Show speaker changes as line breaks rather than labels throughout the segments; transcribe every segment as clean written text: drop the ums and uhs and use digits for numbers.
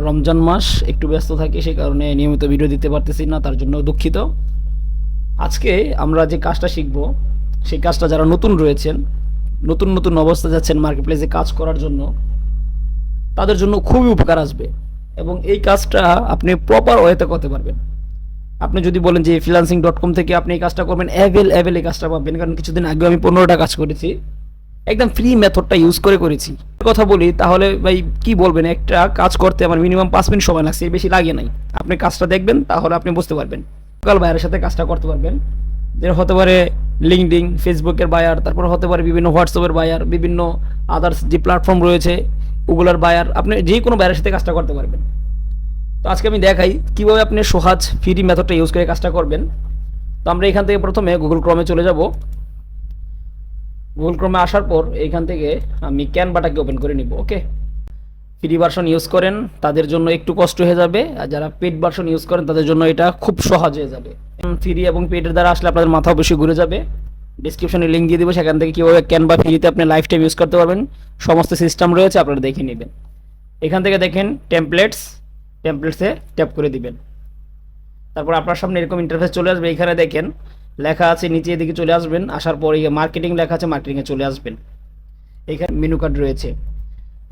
রমজান মাস একটু ব্যস্ত থাকি, সেই কারণে নিয়মিত ভিডিও দিতে পারতেছি না, তার জন্য দুঃখিত। আজকে আমরা যে কাজটা শিখব, সেই কাজটা যারা নতুন রয়েছেন, নতুন নতুন অবস্থা যাচ্ছেন মার্কেট প্লেসে কাজ করার জন্য, তাদের জন্য খুবই উপকার আসবে এবং এই কাজটা আপনি প্রপার ওয়েতে করতে পারবেন। আপনি যদি বলেন যে freelancing.com থেকে আপনি এই কাজটা করবেন, অ্যাভেল এই কাজটা পাবেন, কারণ কিছুদিন আগে আমি 15টা কাজ করেছি, একদম ফ্রি মেথডটা ইউজ করেছি। কথা বলি তাহলে ভাই কি বলবেন, একটা কাজ করতে আমার মিনিমাম 5 মিনিট সময় লাগছে, বেশি লাগে নাই। আপনি কাজটা দেখবেন তাহলে আপনি বুঝতে পারবেন। লোকাল বায়ারের সাথে কাজটা করতে পারবেন, যেটা হতে পারে লিঙ্কডিন, ফেসবুকের বায়ার, তারপর হতে পারে বিভিন্ন হোয়াটসঅ্যাপের বায়ার, বিভিন্ন আদার্স যে প্ল্যাটফর্ম রয়েছে ওগুলোর বায়ার, আপনি যে কোনো বায়ারের সাথে কাজটা করতে পারবেন। তো আজকে আমি দেখাই কীভাবে আপনি সহজ ফ্রি মেথডটা ইউজ করে কাজটা করবেন। তো আমরা এখান থেকে প্রথমে গুগল ক্রমে চলে যাব। গুগল ক্রমে আসার পর এইখান থেকে আমি ক্যানভাটাকে ওপেন করে নিব। ওকে, ফ্রি ভার্সন ইউজ করেন তাদের জন্য একটু কষ্ট হয়ে যাবে, আর যারা পেড ভার্সন ইউজ করেন তাদের জন্য এটা খুব সহজ হয়ে যাবে। ফ্রি এবং পেডের দ্বারা আসলে আপনাদের মাথা অবশ্যই ঘুরে যাবে। ডিসক্রিপশনে লিঙ্ক দিয়ে দেবো, সেখান থেকে কীভাবে ক্যানভা ফ্রিতে আপনি লাইফ টাইম ইউজ করতে পারবেন সমস্ত সিস্টেম রয়েছে, আপনারা দেখে নেবেন। এখান থেকে দেখেন টেমপ্লেটসে ট্যাপ করে দিবেন। তারপর আপনার সামনে এরকম ইন্টারফেস চলে আসবে। এখানে দেখেন লেখা আছে, নিচে এদিকে চলে আসবেন, আসার পর মার্কেটিং লেখা আছে, মার্কেটিংয়ে চলে আসবেন। এখানে মেনু কার্ড রয়েছে।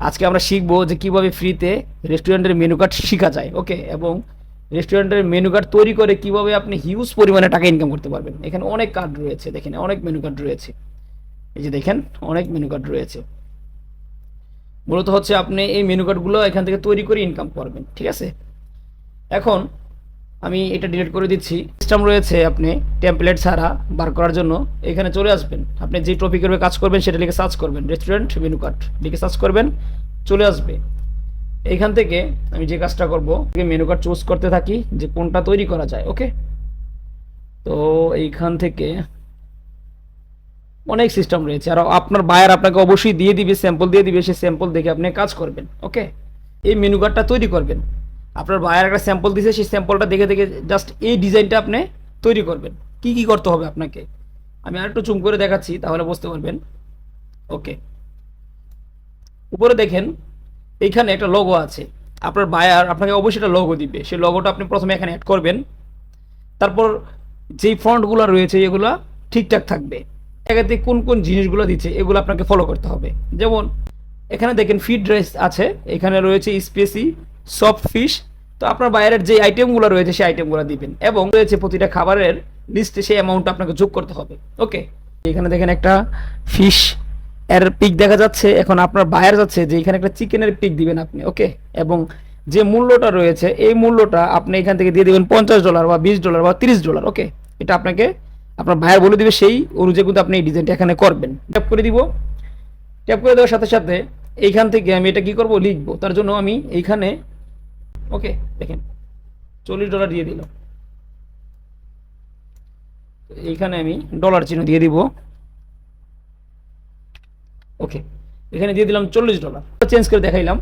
আজকে আমরা শিখবো যে কীভাবে ফ্রিতে রেস্টুরেন্টের মেনু কার্ড শেখা যায়। ওকে, এবং রেস্টুরেন্টের মেনু কার্ড তৈরি করে কীভাবে আপনি হিউজ পরিমাণে টাকা ইনকাম করতে পারবেন। এখানে অনেক কার্ড রয়েছে, দেখেন অনেক মেনু কার্ড রয়েছে। এই যে দেখেন অনেক মেনু কার্ড রয়েছে। মূলত হচ্ছে আপনি এই মেনু কার্ডগুলো এখান থেকে তৈরি করে ইনকাম করবেন। ঠিক আছে, এখন আমি এটা ডিলিট করে দিচ্ছি। সিস্টেম রয়েছে, আপনি টেমপ্লেট ছাড়া বার করার জন্য এখানে চলে আসবেন। আপনি যে টপিকের উপরে কাজ করবেন সেটা লিখে সার্চ করবেন, রেস্টুরেন্ট মেনু কার্ড লিখে সার্চ করবেন, চলে আসবে। এইখান থেকে আমি যে কাজটা করব, মেনু কার্ড চুজ করতে থাকি যে কোনটা তৈরি করা যায়। ওকে, তো এইখান থেকে অনেক সিস্টেম রয়েছে, আর আপনার বায়ার আপনাকে অবশ্যই দিয়ে দিবে, স্যাম্পল দিয়ে দিবে, সেই স্যাম্পল দেখে আপনি কাজ করবেন। ওকে, এই মেনু কার্ডটা তৈরি করবেন। আপনার বায়ার একটা স্যাম্পল দিয়েছে, সেই স্যাম্পলটা দেখে জাস্ট এই ডিজাইনটা আপনি তৈরি করবেন। কি কি করতে হবে আপনাকে আমি আর একটু জুম করে দেখাচ্ছি, তাহলে বুঝতে পারবেন। ওকে, উপরে দেখেন এইখানে একটা লোগো আছে। আপনার বায়ার আপনাকে অবশ্যই একটা লোগো দিবে, সেই লোগোটা আপনি প্রথমে এখানে অ্যাড করবেন। তারপর যেই ফন্টগুলো রয়েছে এগুলো ঠিকঠাক থাকবে। জায়গাতে কোন কোন জিনিসগুলো দিচ্ছে এগুলো আপনাকে ফলো করতে হবে। যেমন এখানে দেখেন ফিড রাইস আছে, এখানে রয়েছে স্পেসি, সফট ফিশ। তো আপনার বাইরের যে আইটেমগুলো রয়েছে সেই আইটেমগুলো দিবেন, এবং রয়েছে প্রতিটা খাবারের লিস্টে সেই অ্যামাউন্টটা আপনাকে যোগ করতে হবে। ওকে, এখানে দেখেন একটা ফিশ এর পিক দেখা যাচ্ছে। এখন আপনার বায়ার যাচ্ছে যে এখানে একটা চিকেনের পিক দিবেন আপনি। ওকে, এবং যে মূল্যটা রয়েছে এই মূল্যটা আপনি এখান থেকে দিয়ে দেবেন $50 বা $20 বা $30। ওকে, এটা আপনাকে আপনার বায়ার বলে দিবে, সেই অনুযায়ী কিন্তু আপনি এই ডিজাইনটা এখানে করবেন। ট্যাপ করে দিব। ট্যাপ করে দেওয়ার সাথে সাথে এইখান থেকে আমি এটা কি করব, লিখবো। তার জন্য আমি এইখানে ওকে দেখেন $40 দিয়ে দিল। এইখানে আমি ডলার চিহ্ন দিয়ে দিব। ওকে, এখানে দিয়ে দিলাম $40, চেঞ্জ করে দেখাইলাম।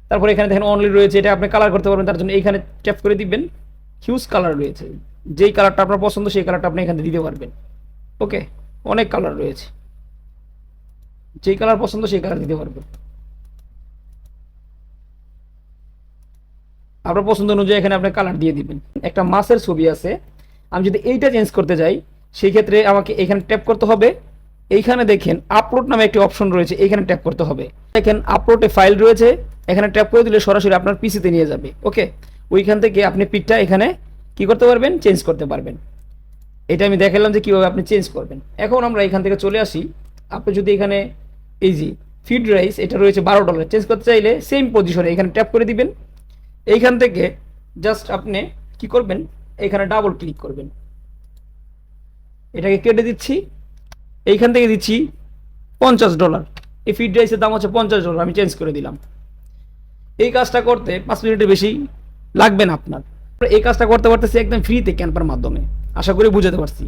তারপরে এখানে দেখেন অনলি রয়েছে, এটা আপনি কালার করতে পারবেন। তার জন্য এইখানে ট্যাপ করে দিবেন, হিউজ কালার রয়েছে, যেই কালারটা আপনার পছন্দ সেই কালারটা আপনি এখানে দিতে পারবেন। ওকে, অনেক কালার রয়েছে, যেই কালার পছন্দ সেই কালার দিতে পারবেন। আপনার পছন্দ অনুযায়ী এখানে আপনি কালার দিয়ে দিবেন। একটা মাছের ছবি আছে, আমি যদি এইটা চেঞ্জ করতে যাই সেই ক্ষেত্রে আমাকে এখানে ট্যাপ করতে হবে। এইখানে দেখেন আপলোড নামে একটি অপশন রয়েছে, এইখানে ট্যাপ করতে হবে। দেখেন আপলোডে ফাইল রয়েছে, এখানে ট্যাপ করে দিলে সরাসরি আপনার পিসিতে নিয়ে যাবে। ওকে, ওইখান থেকে আপনি পিকটা এখানে কি করতে পারবেন, চেঞ্জ করতে পারবেন। এটা আমি দেখালাম যে কীভাবে আপনি চেঞ্জ করবেন। এখন আমরা এখান থেকে চলে আসি। আপনি যদি এখানে এই যে ফিড রাইস এটা রয়েছে $12, চেঞ্জ করতে চাইলে সেম পজিশনে এখানে ট্যাপ করে দিবেন। এইখান থেকে জাস্ট আপনি কি করবেন, এখানে ডাবল ক্লিক করবেন, এটাকে কেটে দিচ্ছি। এইখান থেকে দিচ্ছি $50। এই ফিড রাইসের দাম হচ্ছে $50, আমি চেঞ্জ করে দিলাম। এই কাজটা করতে 5 মিনিটের বেশি লাগবে না আপনার। এই কাজটা করতে পারতেছি একদম ফ্রিতে ক্যানভার মাধ্যমে। আশা করি বুঝাতে পারছি।